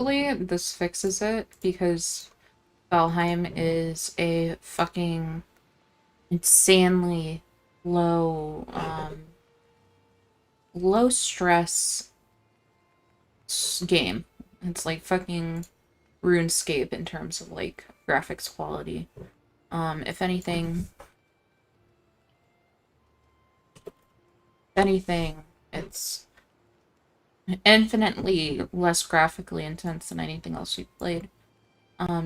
Hopefully this fixes it because Valheim is a fucking insanely low, low stress game. It's like fucking RuneScape in terms of like graphics quality. If anything, it's infinitely less graphically intense than anything else we've played.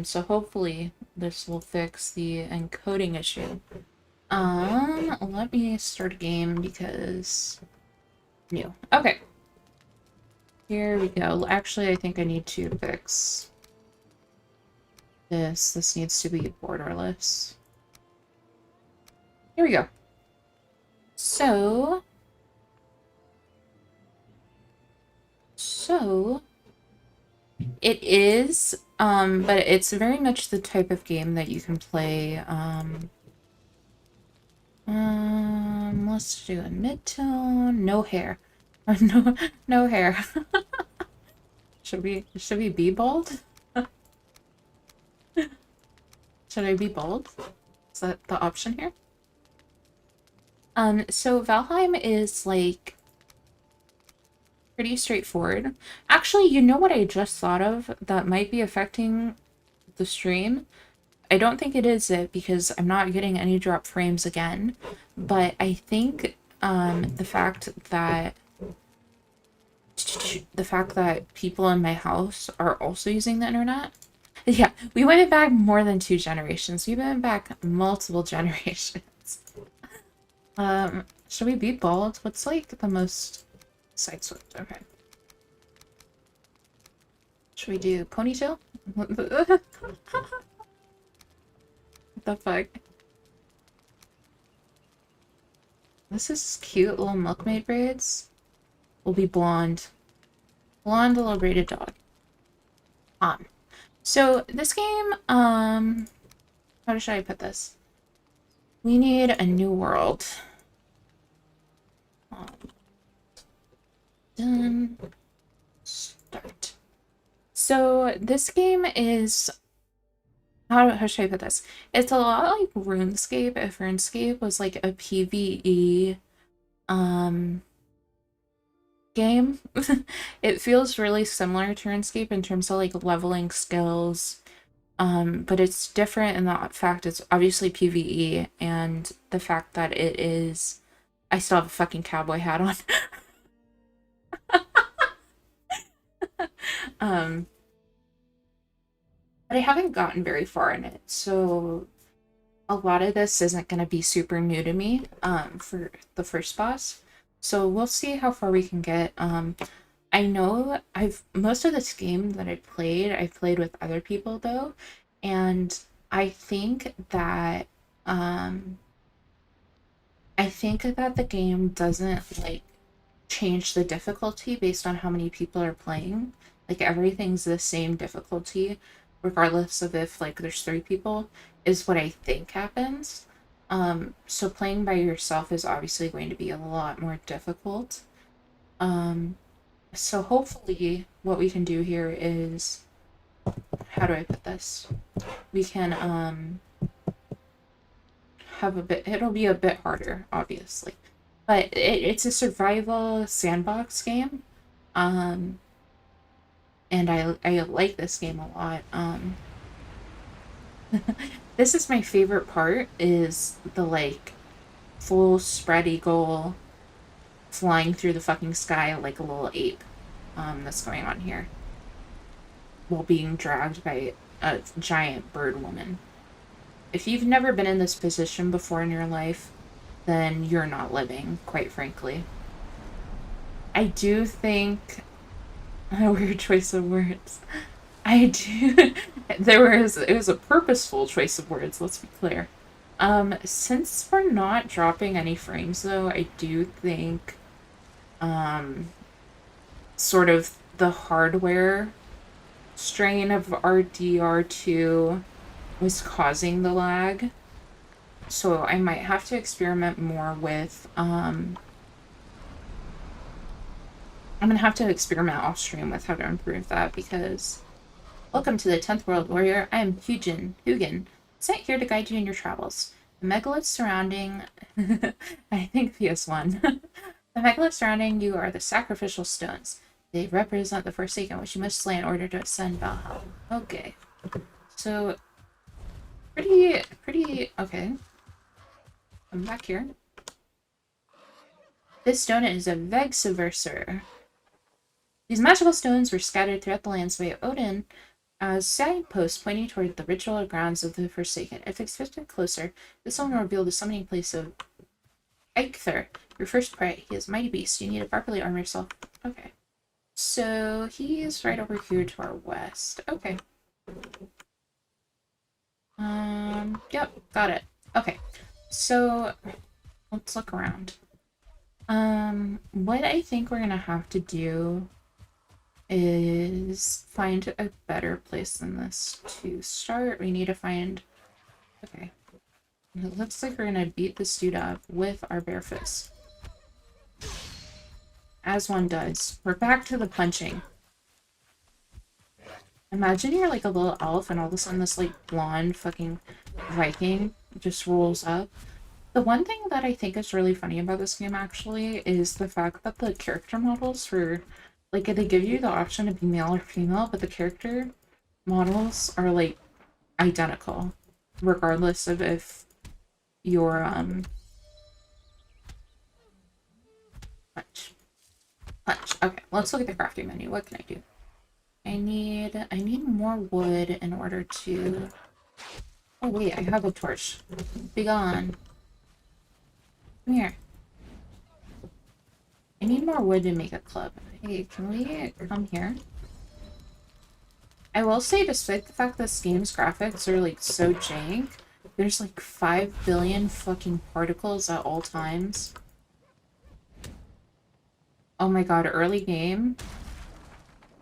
So hopefully this will fix the encoding issue. Let me start a game because new. Okay. Here we go. Actually, I think I need to fix this. This needs to be borderless. Here we go. So it is, but it's very much the type of game that you can play, let's do a mid-tone, no hair. No, no hair. Should we be bald? Should I be bald? Is that the option here? So Valheim is like pretty straightforward. Actually, you know what I just thought of that might be affecting the stream? I don't think it is it because I'm not getting any drop frames again, but I think the fact that people in my house are also using the internet. Yeah, we went back more than 2 generations. We went back multiple generations. Should we be bald? What's like the most side swept? Okay. Should we do ponytail? What the fuck? This is cute little milkmaid braids. Will be blonde. Blonde little braided dog. So this game, how should I put this? We need a new world. Done. Start. So this game is how should I put this? It's a lot like RuneScape if RuneScape was like a PvE game. It feels really similar to RuneScape in terms of like leveling skills. But it's different in the fact it's obviously PvE and the fact that it is I still have a fucking cowboy hat on. um but I haven't gotten very far in it, so a lot of this isn't going to be super new to me for the first boss. So we'll see how far we can get. I know most of this game that I played with other people though, and I think that the game doesn't like change the difficulty based on how many people are playing. Like everything's the same difficulty, regardless of if like there's 3 people, is what I think happens. So playing by yourself is obviously going to be a lot more difficult. So hopefully what we can do here is, how do I put this? We can it'll be a bit harder, obviously. But it's a survival sandbox game. And I like this game a lot. This is my favorite part, is the like full spread eagle flying through the fucking sky like a little ape that's going on here while being dragged by a giant bird woman. If you've never been in this position before in your life, then you're not living, quite frankly. I do think a weird choice of words. I do. It was a purposeful choice of words, let's be clear. Since we're not dropping any frames though, I do think sort of the hardware strain of RDR2 was causing the lag. So I might have to experiment more with I'm gonna have to experiment off stream with how to improve that, because Welcome to the 10th World Warrior. I am Hugin, sent here to guide you in your travels. The megaliths surrounding... I think PS1. The megaliths surrounding you are the sacrificial stones. They represent the Forsaken, which you must slay in order to ascend Valheim. Okay. So, pretty... Okay. I'm back here. This stone is a Vegsiverser. These magical stones were scattered throughout the lands by Odin as signposts pointing toward the ritual grounds of the Forsaken. If expected closer, this one will reveal the summoning place of Eikthyr, your first prey. He is a mighty beast. You need to properly arm yourself. Okay. So he's right over here to our west. Okay. Yep, got it. Okay. So let's look around. What I think we're gonna have to do is find a better place than this to start. We need to find... Okay. It looks like we're gonna beat this dude up with our bare fists. As one does. We're back to the punching. Imagine you're like a little elf and all of a sudden this like blonde fucking Viking just rolls up. The one thing that I think is really funny about this game actually is the fact that the character models for... Like, they give you the option to be male or female, but the character models are, like, identical. Regardless of if you're, Punch. Okay, let's look at the crafting menu. What can I do? I need more wood in order to... Oh, wait, I have a torch. Be gone. Come here. I need more wood to make a club. Hey, can we come here? I will say, despite the fact that this game's graphics are, like, so jank, there's, like, 5 billion fucking particles at all times. Oh my god, early game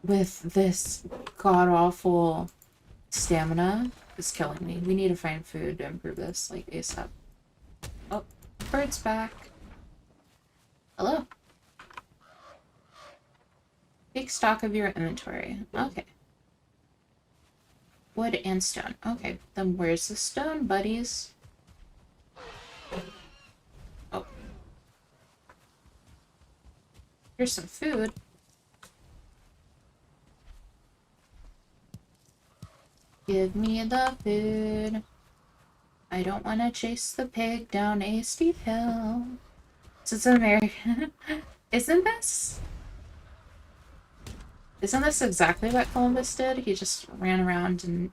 with this god-awful stamina is killing me. We need to find food to improve this, like, ASAP. Oh, bird's back. Hello. Take stock of your inventory. Okay. Wood and stone. Okay, then where's the stone, buddies? Oh. Here's some food. Give me the food. I don't want to chase the pig down a steep hill. So it's American. Isn't this exactly what Columbus did? He just ran around and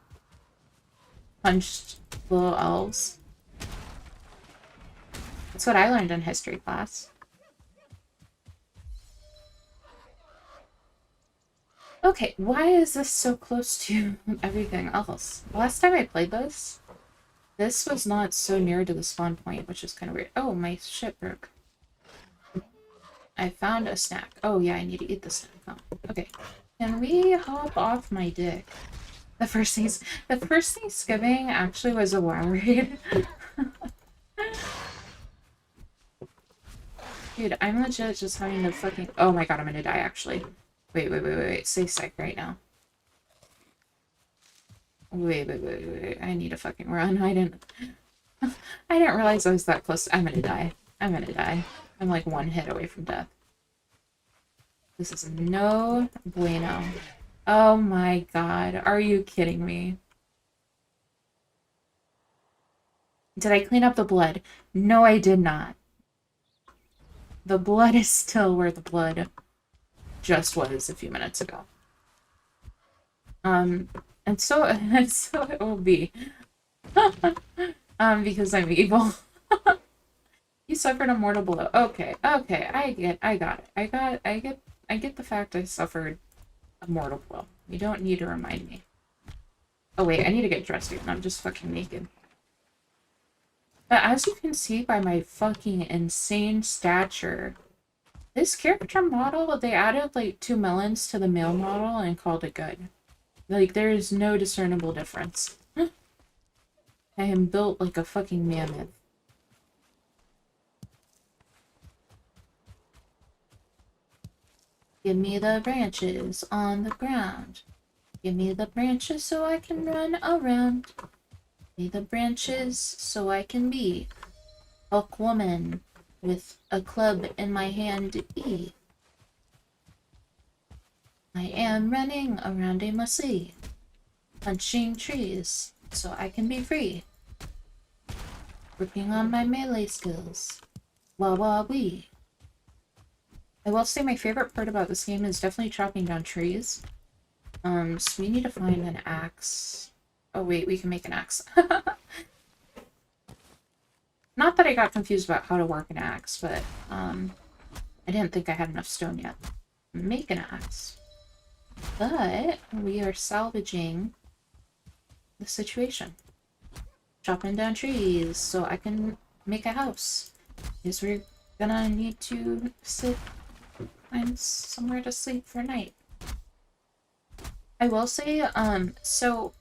punched little elves. That's what I learned in history class. Okay, why is this so close to everything else? Last time I played this was not so near to the spawn point, which is kind of weird. Oh, my shit broke. I found a snack. Oh, yeah, I need to eat the snack. Oh, okay. Can we hop off my dick? The first Thanksgiving actually was a WoW raid. Dude, I'm legit just having to fucking... Oh my god, I'm gonna die, actually. Wait. Stay psych right now. Wait. I need to fucking run. I didn't realize I was that close. I'm gonna die. I'm like one hit away from death. This is no bueno. Oh my god. Are you kidding me? Did I clean up the blood? No, I did not. The blood is still where the blood just was a few minutes ago. And so it will be. Because I'm evil. You suffered a mortal blow. Okay, I got it. I get the fact I suffered a mortal blow. You don't need to remind me. Oh wait, I need to get dressed again. I'm just fucking naked. But as you can see by my fucking insane stature, this character model, they added like 2 melons to the male model and called it good. Like, there is no discernible difference. I am built like a fucking mammoth. Give me the branches on the ground. Give me the branches so I can run around. Give me the branches so I can be Hulk woman with a club in my hand. I am running around aimlessly, punching trees so I can be free. Working on my melee skills. Wah wah wee. I will say my favorite part about this game is definitely chopping down trees. So we need to find an axe. Oh wait, we can make an axe. Not that I got confused about how to work an axe, but I didn't think I had enough stone yet. Make an axe. But we are salvaging the situation. Chopping down trees so I can make a house. Because we're gonna need to find somewhere to sleep for night. I will say, so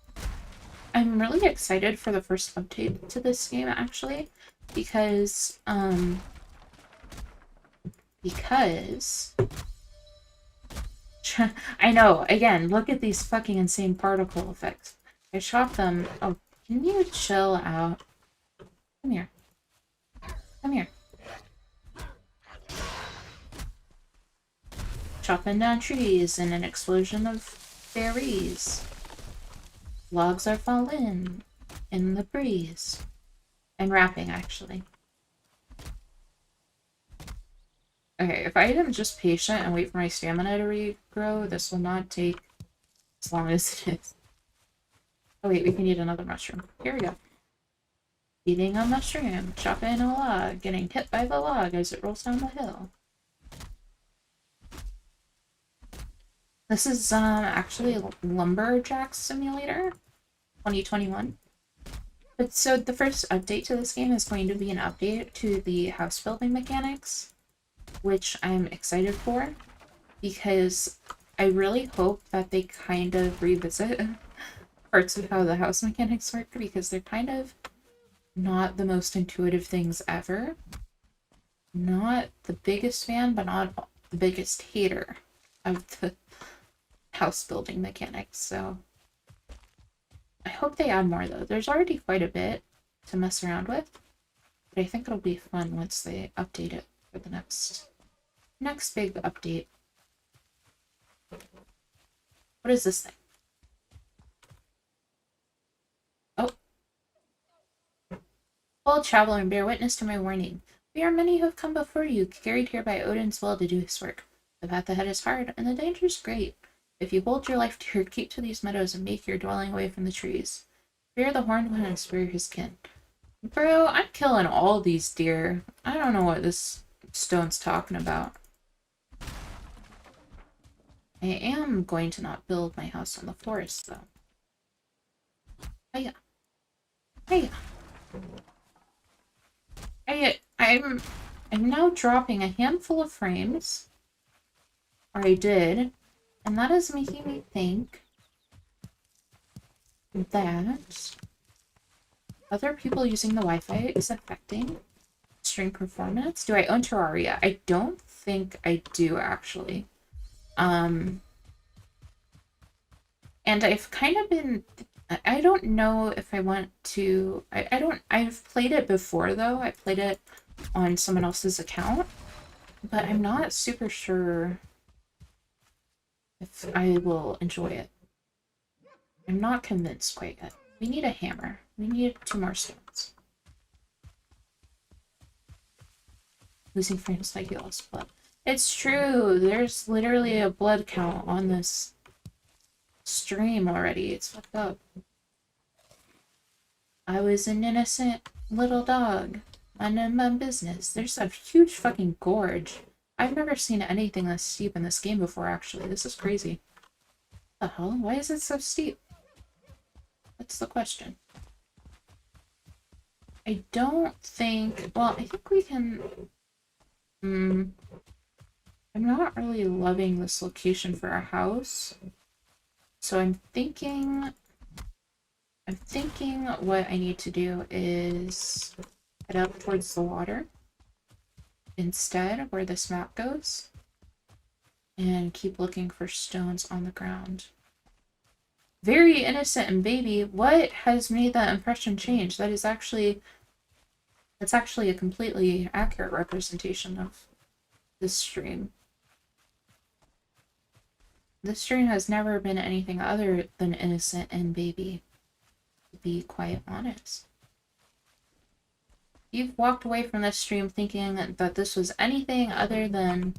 I'm really excited for the first update to this game, actually, because I know, again, look at these fucking insane particle effects. I shot them. Oh, can you chill out? Come here. Come here. Chopping down trees in an explosion of berries. Logs are falling in the breeze. I'm rapping, actually. Okay, if I am just patient and wait for my stamina to regrow, this will not take as long as it is. Oh wait, we can eat another mushroom. Here we go. Eating a mushroom, chopping a log, getting hit by the log as it rolls down the hill. This is actually Lumberjack Simulator 2021. But so the first update to this game is going to be an update to the house building mechanics, which I'm excited for, because I really hope that they kind of revisit parts of how the house mechanics work, because they're kind of not the most intuitive things ever. Not the biggest fan, but not the biggest hater of the house building mechanics, so I hope they add more, though. There's already quite a bit to mess around with, but I think it'll be fun once they update it for the next big update. What is this thing? Oh. Well, traveler, and bear witness to my warning. We are many who have come before you, carried here by Odin's will to do his work. The path ahead is hard, and the danger is great. If you hold your life dear, keep to these meadows and make your dwelling away from the trees. Fear the horned one and spare his kin. Bro, I'm killing all these deer. I don't know what this stone's talking about. I am going to not build my house on the forest, though. Hiya. Hiya. I'm now dropping a handful of frames. Or I did. And that is making me think that other people using the Wi-Fi is affecting stream performance. Do I own Terraria? I don't think I do, actually. And I've kind of been... I don't know if I want to... I've played it before, though. I played it on someone else's account. But I'm not super sure if I will enjoy it. I'm not convinced quite yet. We need a hammer. We need 2 more stones. Losing frames like you lost blood. It's true! There's literally a blood count on this stream already. It's fucked up. I was an innocent little dog. Minding my business. There's a huge fucking gorge. I've never seen anything this steep in this game before, actually. This is crazy. What the hell? Why is it so steep? That's the question. I don't think... Well, I think we can... I'm not really loving this location for a house. So I'm thinking what I need to do is head up towards the water instead, where this map goes, and keep looking for stones on the ground. Very innocent and baby. What has made that impression change? That's actually a completely accurate representation of this stream. This stream has never been anything other than innocent and baby, to be quite honest. You've walked away from this stream thinking that this was anything other than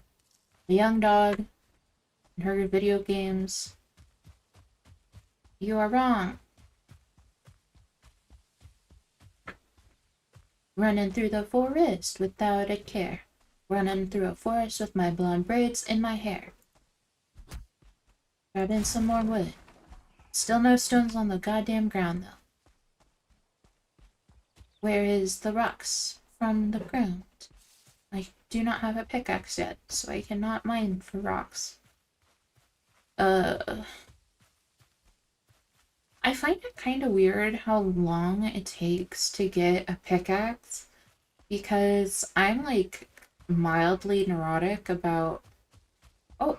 a young dog and her video games. You are wrong. Running through the forest without a care. Running through a forest with my blonde braids in my hair. Grabbing some more wood. Still no stones on the goddamn ground, though. Where is the rocks from the ground? I do not have a pickaxe yet, so I cannot mine for rocks. I find it kind of weird how long it takes to get a pickaxe, because I'm, like, mildly neurotic about... Oh,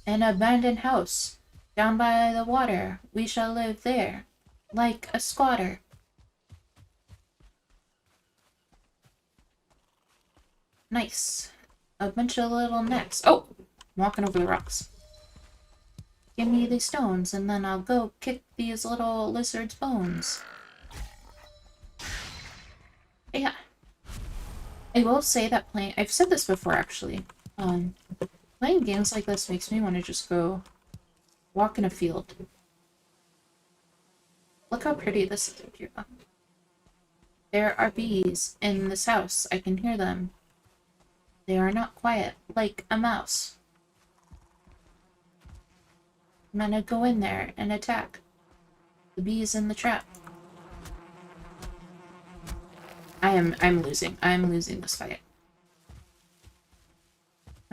an abandoned house. Down by the water. We shall live there. Like a squatter. Nice. A bunch of little necks. Oh! I'm walking over the rocks. Give me these stones, and then I'll go kick these little lizards' bones. Yeah. I will say that playing... I've said this before, actually. Playing games like this makes me want to just go walk in a field. Look how pretty this is here. There are bees in this house. I can hear them. They are not quiet, like a mouse. I'm gonna go in there and attack the bees in the trap. I'm losing. I'm losing this fight.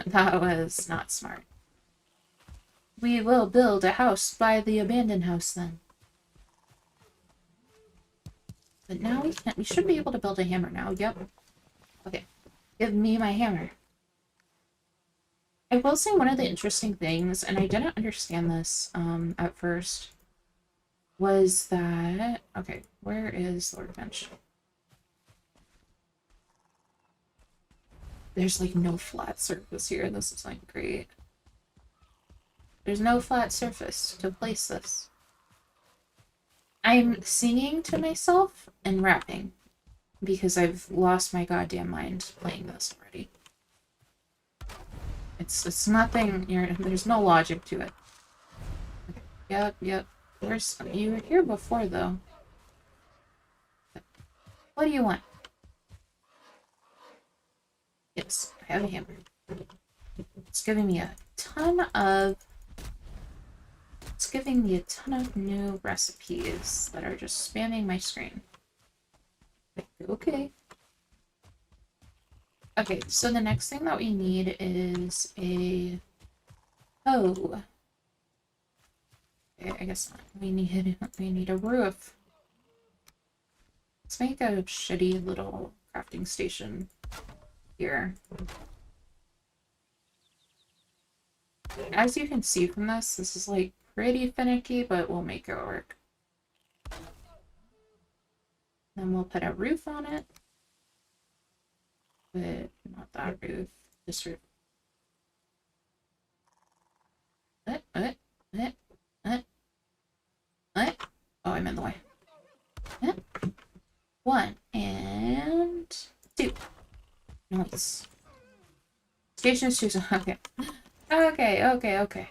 That was not smart. We will build a house by the abandoned house then. But now we can't. We should be able to build a hammer now. Yep. Okay. Give me my hammer. I will say one of the interesting things, and I didn't understand this at first, was that... Okay, where is the workbench? There's, like, no flat surface here. This is, like, great. There's no flat surface to place this. I'm singing to myself and rapping because I've lost my goddamn mind playing this already. It's nothing. There's no logic to it. Okay. Yep. You were here before though. What do you want? Yes, I have a hammer. It's giving me a ton of new recipes that are just spamming my screen. Okay. Okay, so the next thing that we need is a hoe. Okay, I guess not. We need a roof. Let's make a shitty little crafting station here. As you can see from this is like pretty finicky, but we'll make it work. Then we'll put a roof on it. But not that roof. This roof. What? Oh, I'm in the way. 1 and 2. Nice. Station 2. Okay. Okay.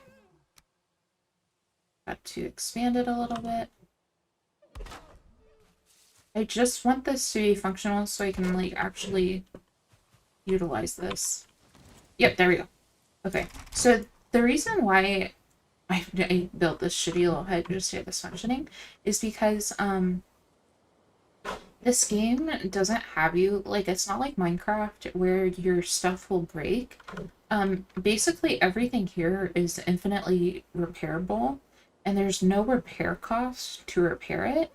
Got to expand it a little bit. I just want this to be functional so I can, like, actually utilize this. Yep, there we go. Okay, so the reason why I built this shitty little head just to get this functioning is because, this game doesn't have you, like, it's not like Minecraft where your stuff will break. Basically everything here is infinitely repairable, and there's no repair cost to repair it.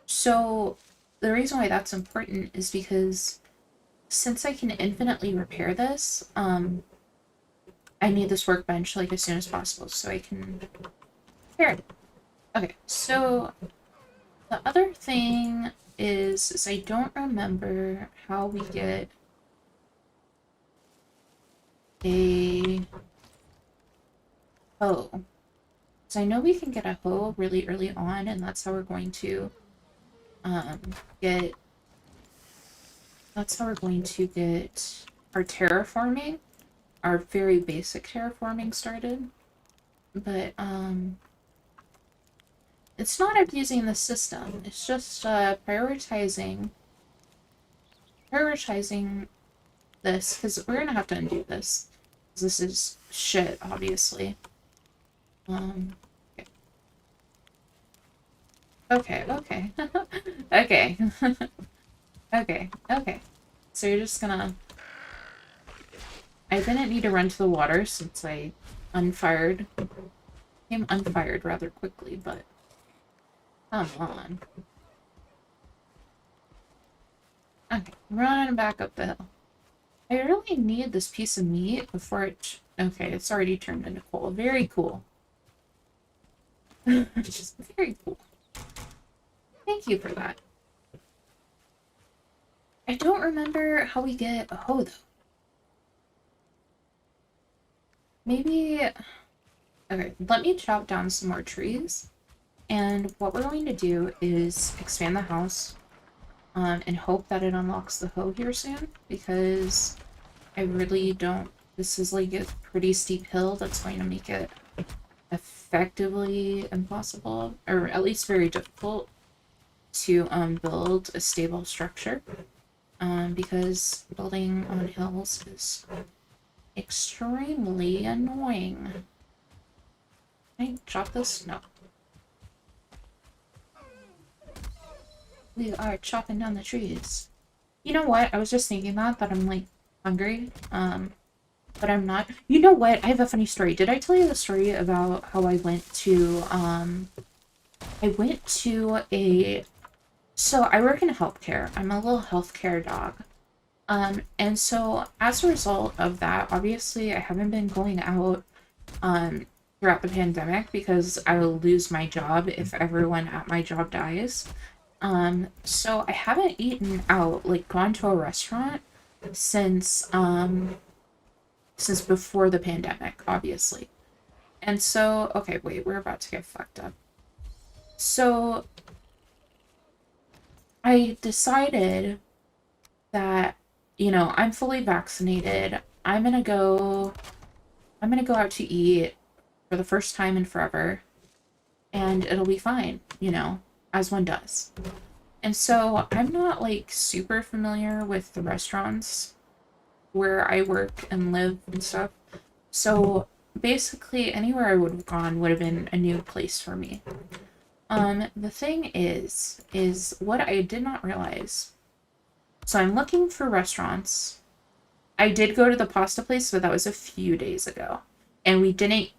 So the reason why that's important is because since I can infinitely repair this, I need this workbench, like, as soon as possible so I can repair it. Okay, so the other thing is I don't remember how we get a hoe. So I know we can get a hoe really early on, and that's how we're going to um, get our terraforming, our very basic terraforming started. But it's not abusing the system. It's just prioritizing this, because we're gonna have to undo this. This is shit, obviously. Okay. Okay, okay. Okay. Okay, okay. So you're just gonna... I didn't need to run to the water since I unfired... Came unfired rather quickly, but... Come on. Okay, running back up the hill. I really need this piece of meat before it... Okay, it's already turned into coal. Very cool. Just very cool. Thank you for that. I don't remember how we get a hoe, though. Maybe... Okay, let me chop down some more trees. And what we're going to do is expand the house and hope that it unlocks the hoe here soon, because I really don't... This is like a pretty steep hill that's going to make it effectively impossible, or at least very difficult, to build a stable structure, because building on hills is extremely annoying. Can I chop this? No. We are chopping down the trees. You know what? I was just thinking that I'm like hungry, but I'm not. You know what? I have a funny story. Did I tell you the story about how I went to a... So I work in healthcare. I'm a little healthcare dog. And so as a result of that, obviously I haven't been going out throughout the pandemic because I will lose my job if everyone at my job dies. So I haven't eaten out, like gone to a restaurant since before the pandemic, obviously. And so, okay, wait, we're about to get fucked up. So I decided that, I'm fully vaccinated. I'm gonna go out to eat for the first time in forever, and it'll be fine, as one does. And so I'm not like super familiar with the restaurants where I work and live and stuff. So basically anywhere I would have gone would have been a new place for me. The thing is what I did not realize. So I'm looking for restaurants. I did go to the pasta place, but that was a few days ago. And we didn't...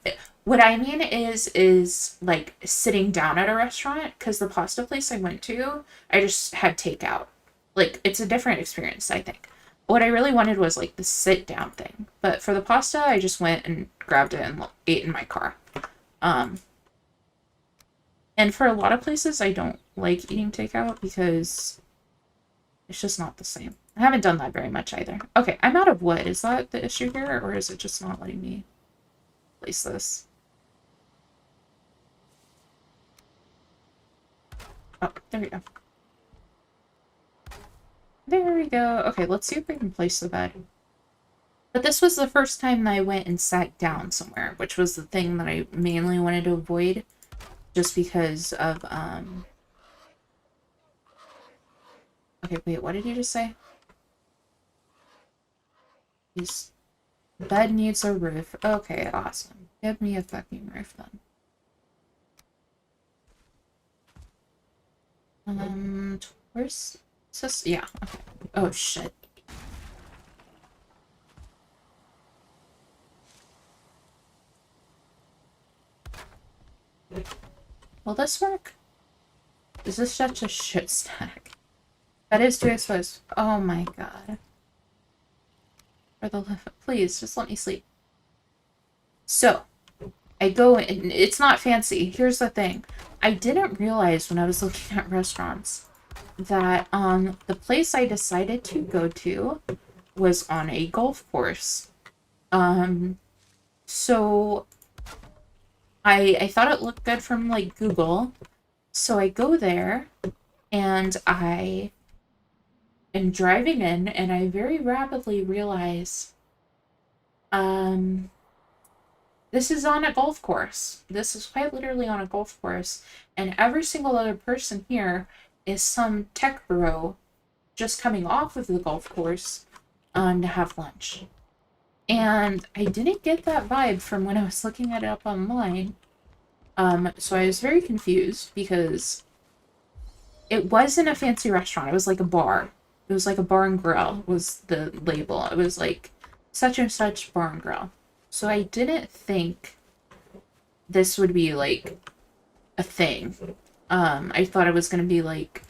What I mean is like sitting down at a restaurant, because the pasta place I went to, I just had takeout. Like, it's a different experience, I think. What I really wanted was like the sit down thing. But for the pasta, I just went and grabbed it and ate in my car. And for a lot of places, I don't like eating takeout because it's just not the same. I haven't done that very much either. Okay, I'm out of wood. Is that the issue here, or is it just not letting me place this? Oh, there we go. There we go. Okay, let's see if we can place the bed. But this was the first time that I went and sat down somewhere, which was the thing that I mainly wanted to avoid, just because of, Okay, wait, what did you just say? Bed needs a roof. Okay, awesome. Give me a fucking roof then. Where's this? Yeah, okay. Oh, shit. Will this work? Is this such a shit stack? That is too exposed. Oh my god. For the please, just let me sleep. So, I go and it's not fancy. Here's the thing. I didn't realize when I was looking at restaurants that the place I decided to go to was on a golf course. Um so I thought it looked good from like Google. So I go there and I am driving in and I very rapidly realize um this is on a golf course. This is quite literally on a golf course. And every single other person here is some tech bro just coming off of the golf course to have lunch. And I didn't get that vibe from when I was looking it up online. So I was very confused because it wasn't a fancy restaurant. It was like a bar. It was like a bar and grill was the label. It was like such and such bar and grill. So I didn't think this would be like a thing. I thought it was gonna be like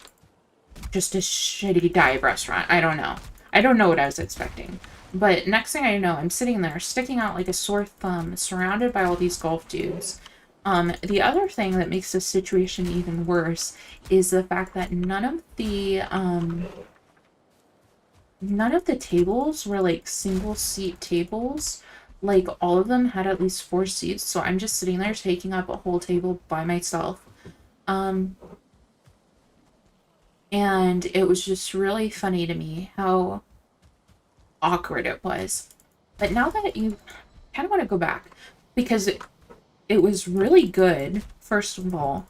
just a shitty dive restaurant. I don't know. I don't know what I was expecting. But next thing I know, I'm sitting there sticking out like a sore thumb, surrounded by all these golf dudes. The other thing that makes this situation even worse is the fact that none of the tables were like single seat tables. Like all of them had at least 4 seats, so I'm just sitting there taking up a whole table by myself. Um, and it was just really funny to me how awkward it was. But now that you kind of want to go back because it was really good, first of all.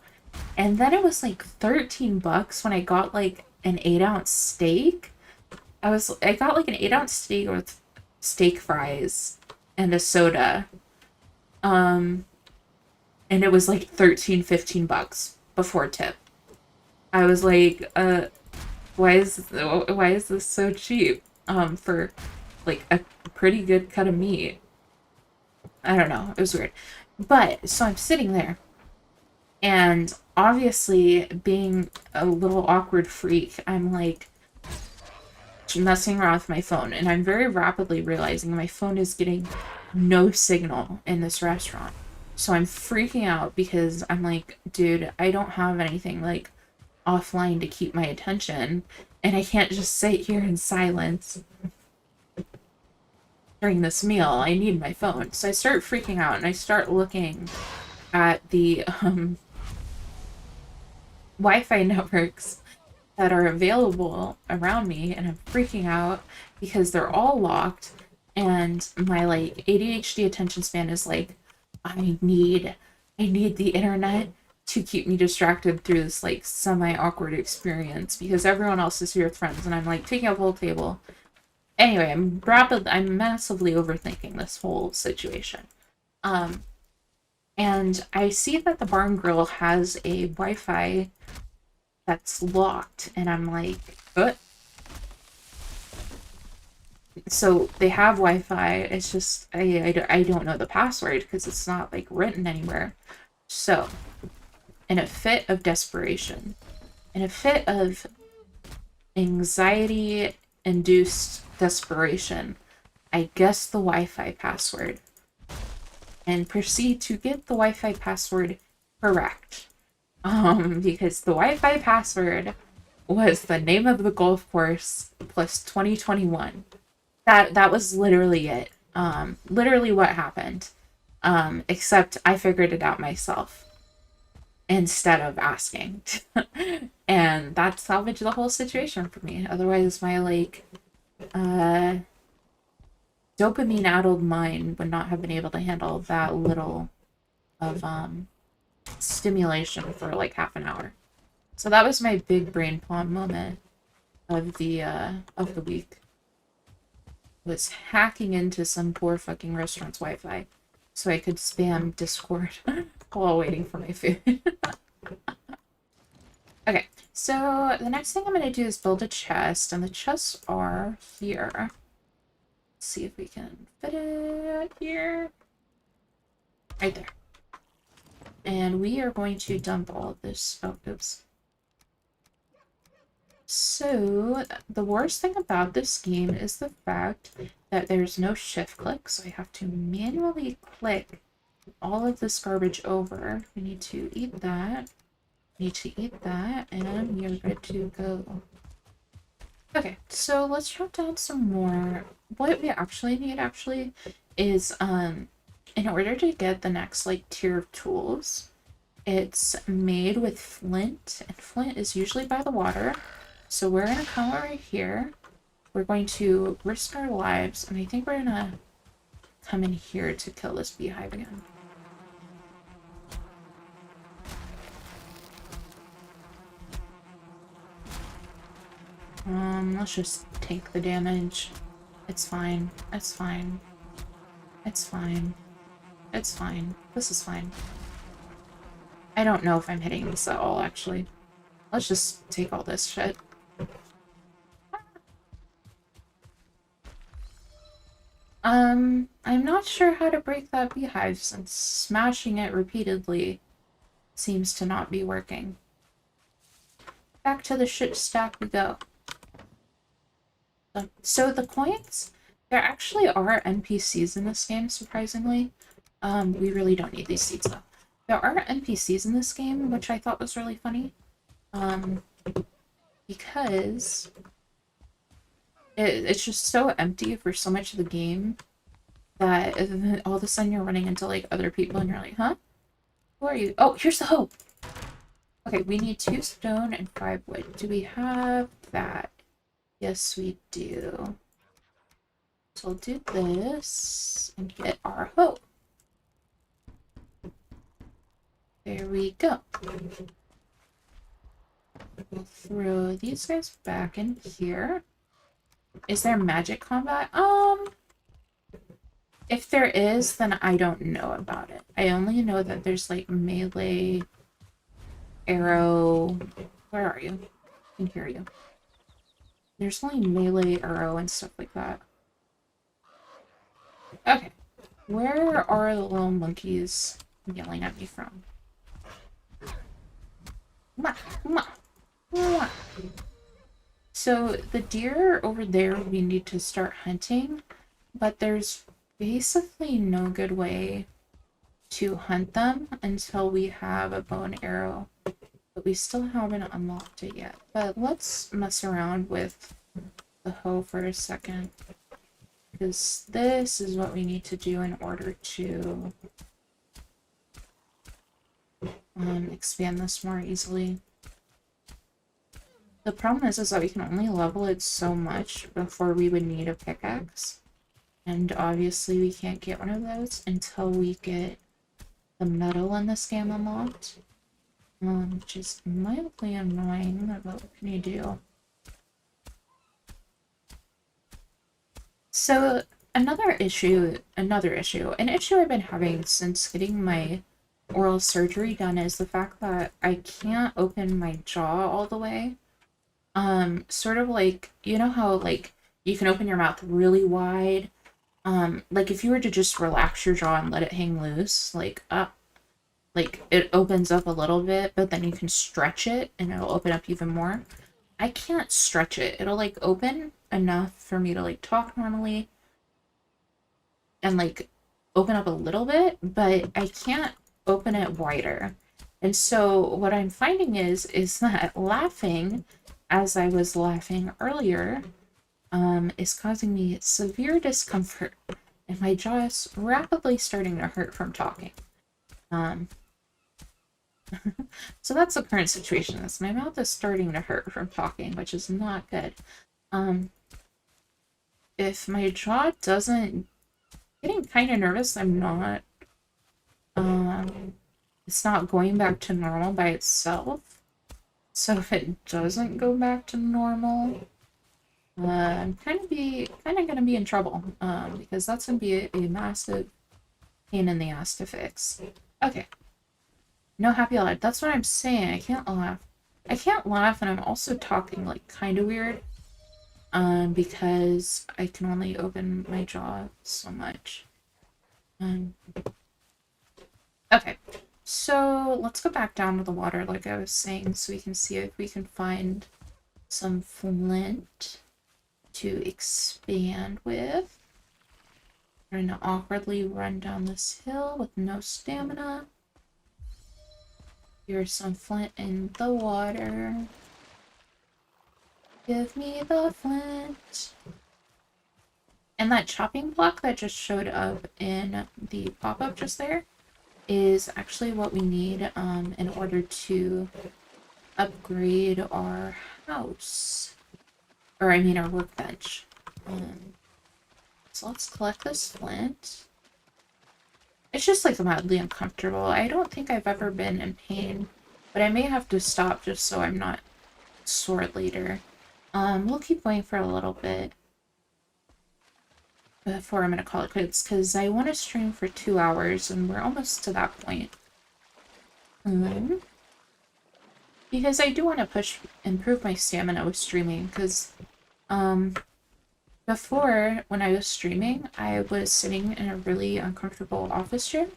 And then it was like $13 when I got like an 8-ounce steak. I got like an 8-ounce steak with steak fries and a soda. Um and it was like 13, $15 before tip. I was like, why is this so cheap? For like a pretty good cut of meat. I don't know. It was weird. But so I'm sitting there and obviously being a little awkward freak, I'm like messing around with my phone and I'm very rapidly realizing my phone is getting no signal in this restaurant. So I'm freaking out because I'm like, dude, I don't have anything like offline to keep my attention and I can't just sit here in silence during this meal. I need my phone. So I start freaking out and I start looking at the Wi-Fi networks that are available around me and I'm freaking out because they're all locked and my like ADHD attention span is like I need the internet to keep me distracted through this like semi awkward experience because everyone else is here with friends and I'm like taking up a whole table. Anyway, I'm massively overthinking this whole situation. Um and I see that the bar and grill has a Wi-Fi that's locked and I'm like, what? So they have Wi-Fi. It's just I don't know the password because it's not like written anywhere. So in a fit of desperation, in a fit of anxiety induced desperation, I guess the Wi-Fi password and proceed to get the Wi-Fi password correct. Because the Wi-Fi password was the name of the golf course plus 2021. That was literally it. Literally what happened. Except I figured it out myself instead of asking. And that salvaged the whole situation for me. Otherwise my like dopamine addled mind would not have been able to handle that little of stimulation for like half an hour. So that was my big brain palm moment of the week. Was hacking into some poor fucking restaurant's Wi-Fi so I could spam Discord while waiting for my food. Okay, so the next thing I'm gonna do is build a chest, and the chests are here. Let's see if we can fit it here. Right there. And we are going to dump all of this. Oh, oops. So, the worst thing about this game is the fact that there's no shift click, so I have to manually click all of this garbage over. We need to eat that. Need to eat that, and we are good to go. Okay, so let's jot down some more. What we actually need is in order to get the next like tier of tools, it's made with flint, and flint is usually by the water. So we're gonna come over here. We're going to risk our lives, and I think we're gonna come in here to kill this beehive again. Let's just take the damage. It's fine. It's fine. It's fine. It's fine. This is fine. I don't know if I'm hitting this at all, actually. Let's just take all this shit. I'm not sure how to break that beehive since smashing it repeatedly seems to not be working. Back to the shit stack we go. So the coins, there actually are NPCs in this game, surprisingly. We really don't need these seeds though. There are NPCs in this game, which I thought was really funny. Because it's just so empty for so much of the game that all of a sudden you're running into like other people and you're like, huh? Who are you? Oh, here's the hope. Okay, we need 2 stone and 5 wood. Do we have that? Yes, we do. So we'll do this and get our hope. There we go. We'll throw these guys back in here. Is there magic combat? If there is, then I don't know about it. I only know that there's like melee, arrow. Where are you? I can hear you. There's only melee, arrow, and stuff like that. Okay. Where are the little monkeys yelling at me from? So the deer over there we need to start hunting, but there's basically no good way to hunt them until we have a bow and arrow. But we still haven't unlocked it yet. But let's mess around with the hoe for a second. Because this is what we need to do in order to expand this more easily. The problem is that we can only level it so much before we would need a pickaxe. And obviously we can't get one of those until we get the metal in this game unlocked. Which is mildly annoying, but what can you do? So an issue I've been having since getting my oral surgery done is the fact that I can't open my jaw all the way. Sort of like, you know how like you can open your mouth really wide? Like if you were to just relax your jaw and let it hang loose, like it opens up a little bit, but then you can stretch it and it'll open up even more. I can't stretch it. It'll like open enough for me to like talk normally and like open up a little bit, but I can't open it wider. And so what I'm finding is that laughing, as I was laughing earlier, is causing me severe discomfort, and my jaw is rapidly starting to hurt from talking. So that's the current situation. My mouth is starting to hurt from talking, which is not good. If my jaw doesn't... Getting kind of nervous, I'm not... it's not going back to normal by itself. So if it doesn't go back to normal, I'm kind of gonna be in trouble. Because that's gonna be a massive pain in the ass to fix. Okay. No happy loud. That's what I'm saying. I can't laugh. I can't laugh, and I'm also talking like kind of weird. Because I can only open my jaw so much. Okay. So let's go back down to the water, like I was saying, so we can see if we can find some flint to expand with. Trying to awkwardly run down this hill with no stamina. Here's some flint in the water. Give me the flint. And that chopping block that just showed up in the pop-up just there is actually what we need in order to upgrade our house. Or I mean our workbench. So let's collect this flint. It's just like mildly uncomfortable. I don't think I've ever been in pain, but I may have to stop just so I'm not sore later. We'll keep going for a little bit before I'm gonna call it quits, because I want to stream for 2 hours, and we're almost to that point. Because I do want to improve my stamina with streaming, because, before, when I was streaming, I was sitting in a really uncomfortable office chair,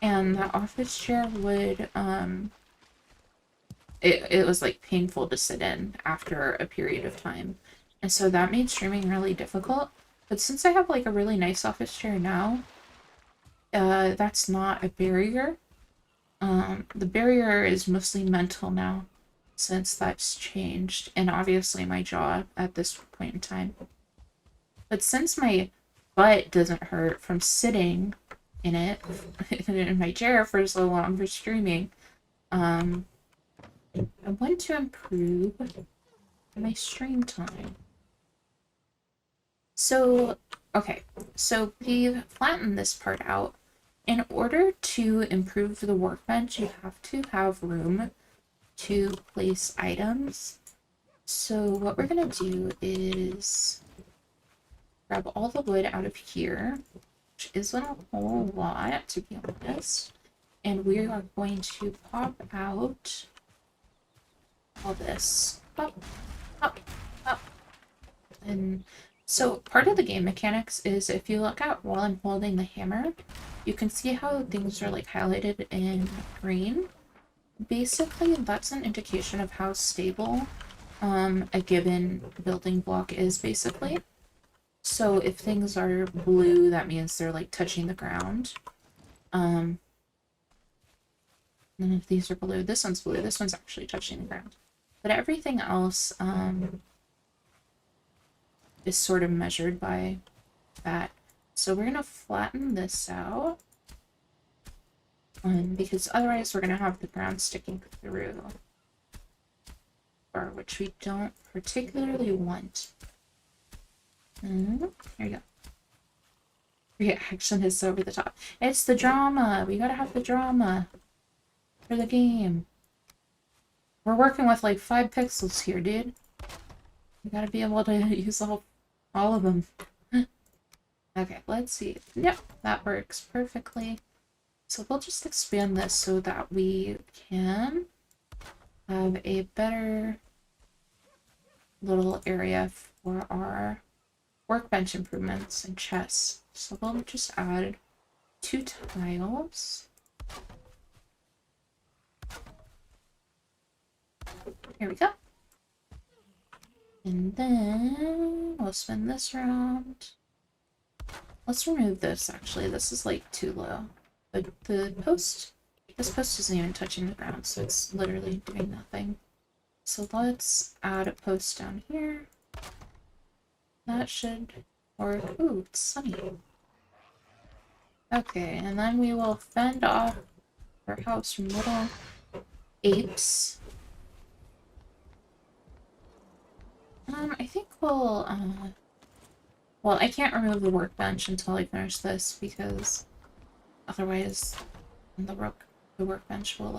and that office chair would, it was, like, painful to sit in after a period of time. And so that made streaming really difficult. But since I have, like, a really nice office chair now, that's not a barrier. The barrier is mostly mental now, since that's changed, and obviously my jaw at this point in time. But since my butt doesn't hurt from sitting in it, in my chair for so long for streaming, I want to improve my stream time. So, okay, so we've flattened this part out. In order to improve the workbench, you have to have room to place items. So what we're gonna do is grab all the wood out of here, which isn't a whole lot, to be honest. And we are going to pop out all this. Up, up, up. And so part of the game mechanics is if you look at while I'm holding the hammer, you can see how things are like highlighted in green. Basically, that's an indication of how stable a given building block is, basically. So if things are blue, that means they're like touching the ground. And if these are blue, this one's blue, this one's actually touching the ground. But everything else is sort of measured by that. So we're gonna flatten this out. Because otherwise we're gonna have the ground sticking through. Or which we don't particularly want. Here you go. Reaction is over the top. It's the drama! We gotta have the drama for the game. We're working with like 5 pixels here, dude. We gotta be able to use all of them. Okay, let's see. Yep, that works perfectly. So we'll just expand this so that we can have a better little area for our workbench improvements and chests. So we'll just add 2 tiles. Here we go. And then we'll spin this around. Let's remove this, actually. This is like too low. But this post isn't even touching the ground, so it's literally doing nothing. So let's add a post down here. That should work. Ooh, it's sunny. Okay, and then we will fend off our house from little apes. I think we'll, well, I can't remove the workbench until I finish this, because otherwise the workbench will,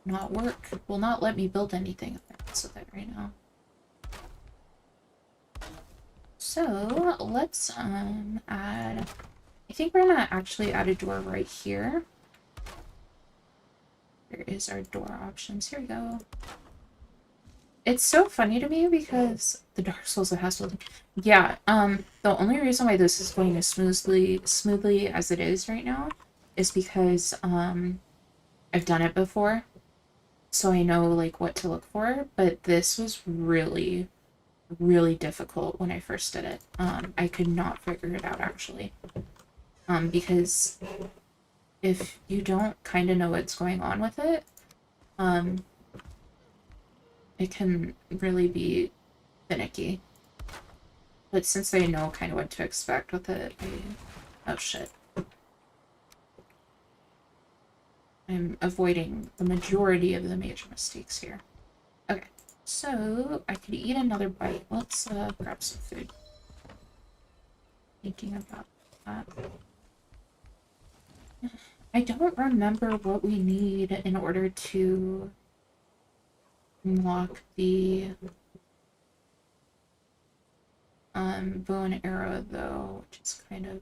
not work. Will not let me build anything with it right now. So, let's, add... I think we're gonna actually add a door right here. Here is our door options. Here we go. It's so funny to me because the Dark Souls of house building. Yeah, the only reason why this is going as smoothly as it is right now is because, I've done it before. So I know, like, what to look for, but this was really really difficult when I first did it. I could not figure it out actually. Because if you don't kind of know what's going on with it, it can really be finicky. But since I know kind of what to expect with it, oh shit. I'm avoiding the majority of the major mistakes here. Okay, so I could eat another bite. Let's grab some food. Thinking about that. I don't remember what we need in order to unlock the bow and arrow though, which is kind of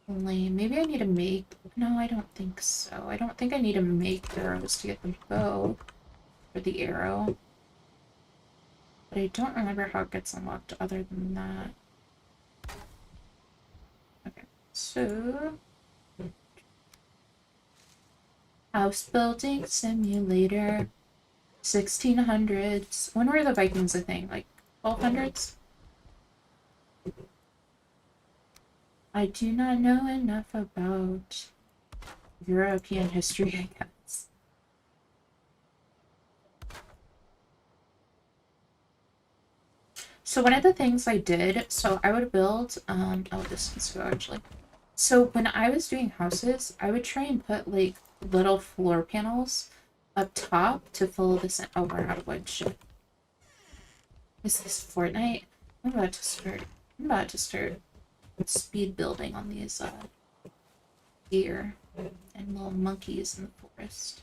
lame. Maybe I need to make... No, I don't think so. I don't think I need to make arrows to get the bow or the arrow. But I don't remember how it gets unlocked other than that. Okay, so... House building simulator. 1600s. When were the Vikings a thing? Like 1200s? I do not know enough about European history, I guess. So one of the things I did, so I would build, oh, this one's go actually. So when I was doing houses, I would try and put like little floor panels up top to fill this in. Oh, we're out of wood, shit. Is this Fortnite? I'm about to start speed building on these deer and little monkeys in the forest.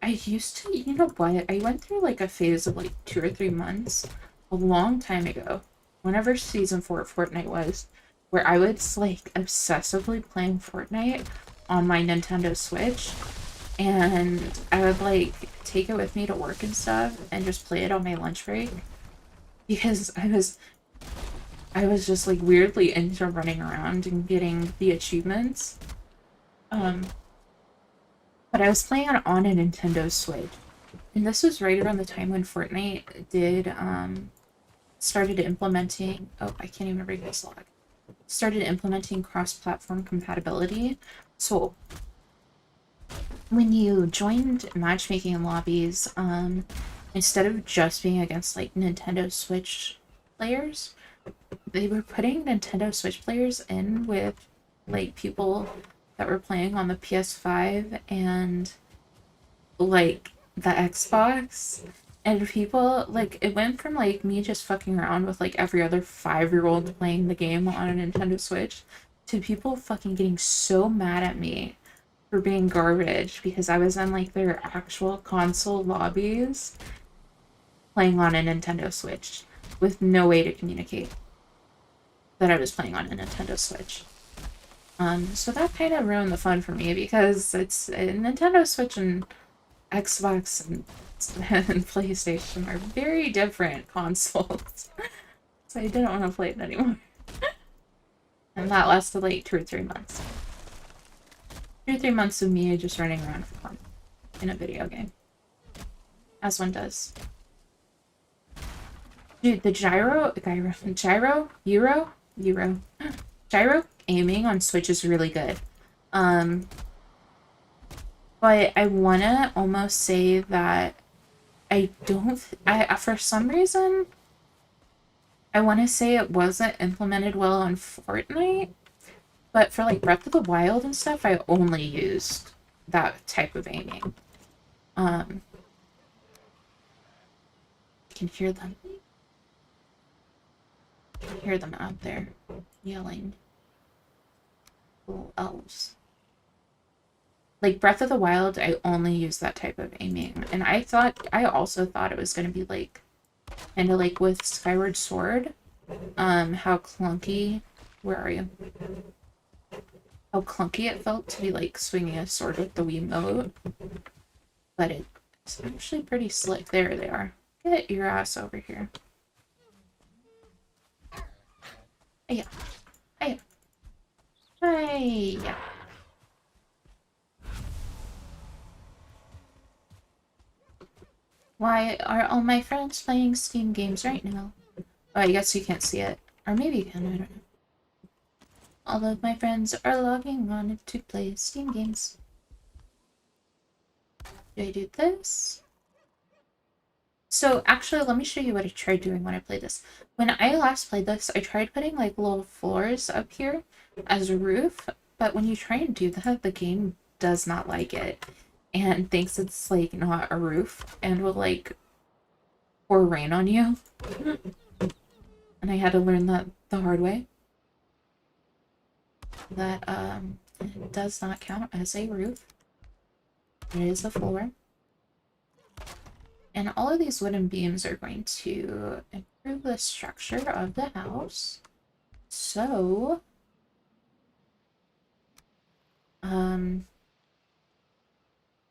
I used to, you know what? I went through like a phase of like 2 or 3 months a long time ago, whenever season 4 of Fortnite was, where I was like obsessively playing Fortnite on my Nintendo Switch, and I would like take it with me to work and stuff and just play it on my lunch break because I was just like weirdly into running around and getting the achievements. But I was playing it on a Nintendo Switch. And this was right around the time when Fortnite did started implementing, oh, I can't even read this log. Started implementing cross-platform compatibility. So when you joined matchmaking lobbies, instead of just being against like Nintendo Switch players, they were putting Nintendo Switch players in with like people that were playing on the PS5 and like the Xbox. And people, like, it went from like me just fucking around with like every other 5-year-old playing the game on a Nintendo Switch to people fucking getting so mad at me for being garbage because I was in like their actual console lobbies playing on a Nintendo Switch with no way to communicate that I was playing on a Nintendo Switch. So that kind of ruined the fun for me because it's a Nintendo Switch and Xbox and PlayStation are very different consoles. So I didn't want to play it anymore. And that lasted like 2 or 3 months. 2 or 3 months of me just running around for fun in a video game. As one does. Dude, the gyro aiming on Switch is really good. But I wanna almost say that for some reason, I want to say it wasn't implemented well on Fortnite, but for like Breath of the Wild and stuff, I only used that type of aiming. You can hear them. You can hear them out there yelling. Little elves. Like Breath of the Wild, I only use that type of aiming, and I also thought it was gonna be like kind of like with Skyward Sword, how clunky. Where are you? How clunky it felt to be like swinging a sword with the Wiimote, but it's actually pretty slick. There they are. Get your ass over here. Hiya. Hiya. Hiya. Why are all my friends playing Steam games right now? Oh, I guess you can't see it. Or maybe you can, I don't know. All of my friends are logging on to play Steam games. Do I do this? So actually, let me show you what I tried doing when I played this. When I last played this, I tried putting like little floors up here as a roof, but when you try and do that, the game does not like it and thinks it's like not a roof and will like pour rain on you. And I had to learn that the hard way. That it does not count as a roof. It is a floor. And all of these wooden beams are going to improve the structure of the house. So,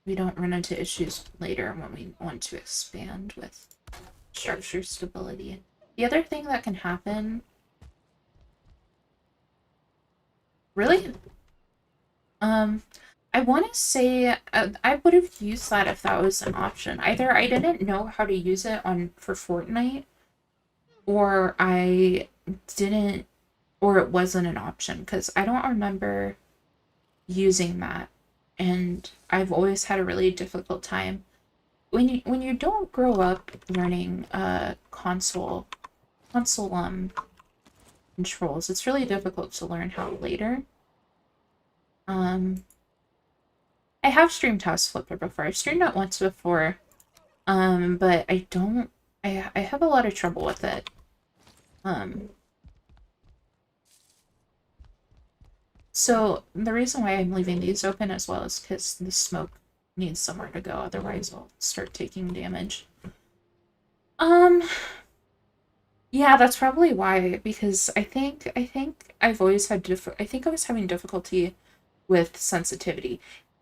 we don't run into issues later when we want to expand with structure stability. The other thing that can happen... Really? I want to say I would have used that if that was an option. Either I didn't know how to use it for Fortnite, or I didn't, or it wasn't an option, because I don't remember using that, and I've always had a really difficult time when you don't grow up learning console controls. It's really difficult to learn how later. I have streamed House Flipper before. I've streamed it once before, but I have a lot of trouble with it. So the reason why I'm leaving these open as well is because the smoke needs somewhere to go, otherwise I'll start taking damage. Yeah, that's probably why, because I think I've always had I think I was having difficulty with sensitivity.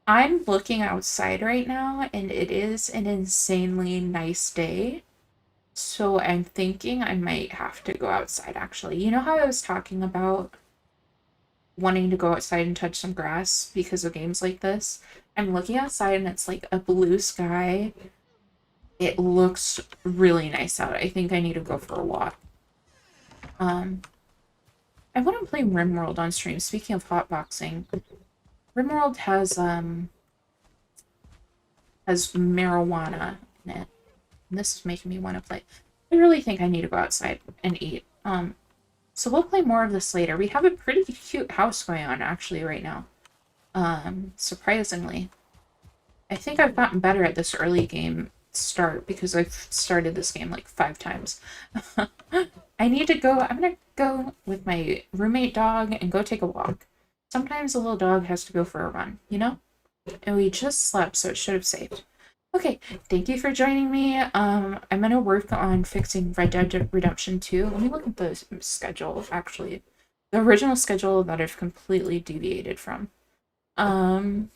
I'm looking outside right now and it is an insanely nice day. So I'm thinking I might have to go outside actually. You know how I was talking about wanting to go outside and touch some grass because of games like this? I'm looking outside and it's like a blue sky. It looks really nice out. I think I need to go for a walk. I want to play RimWorld on stream. Speaking of hotboxing, RimWorld has marijuana in it. And this is making me want to play. I really think I need to go outside and eat. So we'll play more of this later. We have a pretty cute house going on actually right now. Surprisingly. I think I've gotten better at this early game start because I've started this game like 5 times. I need to go. I'm gonna go with my roommate dog and go take a walk. Sometimes a little dog has to go for a run, you know? And we just slept, so it should have saved. Okay, thank you for joining me. I'm gonna work on fixing Red Dead Redemption 2. Let me look at the schedule, actually. The original schedule that I've completely deviated from. I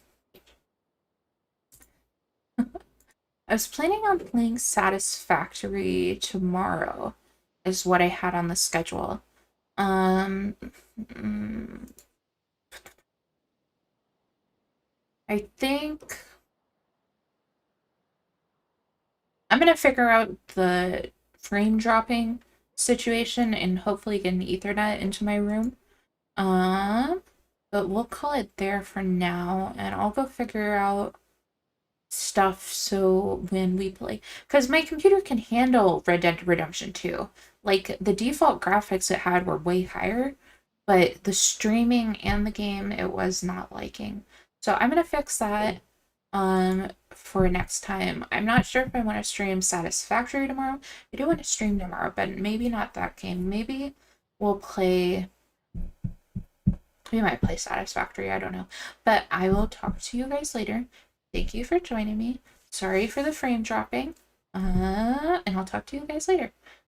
was planning on playing Satisfactory tomorrow, is what I had on the schedule. I think I'm gonna figure out the frame dropping situation and hopefully get an Ethernet into my room. But we'll call it there for now, and I'll go figure out stuff so when we play, because my computer can handle Red Dead Redemption 2. Like, the default graphics it had were way higher, but the streaming and the game it was not liking. So I'm gonna fix that for next time. I'm not sure if I want to stream Satisfactory tomorrow. I do want to stream tomorrow, but maybe not that game. Maybe we'll play... We might play Satisfactory, I don't know. But I will talk to you guys later. Thank you for joining me. Sorry for the frame dropping. And I'll talk to you guys later.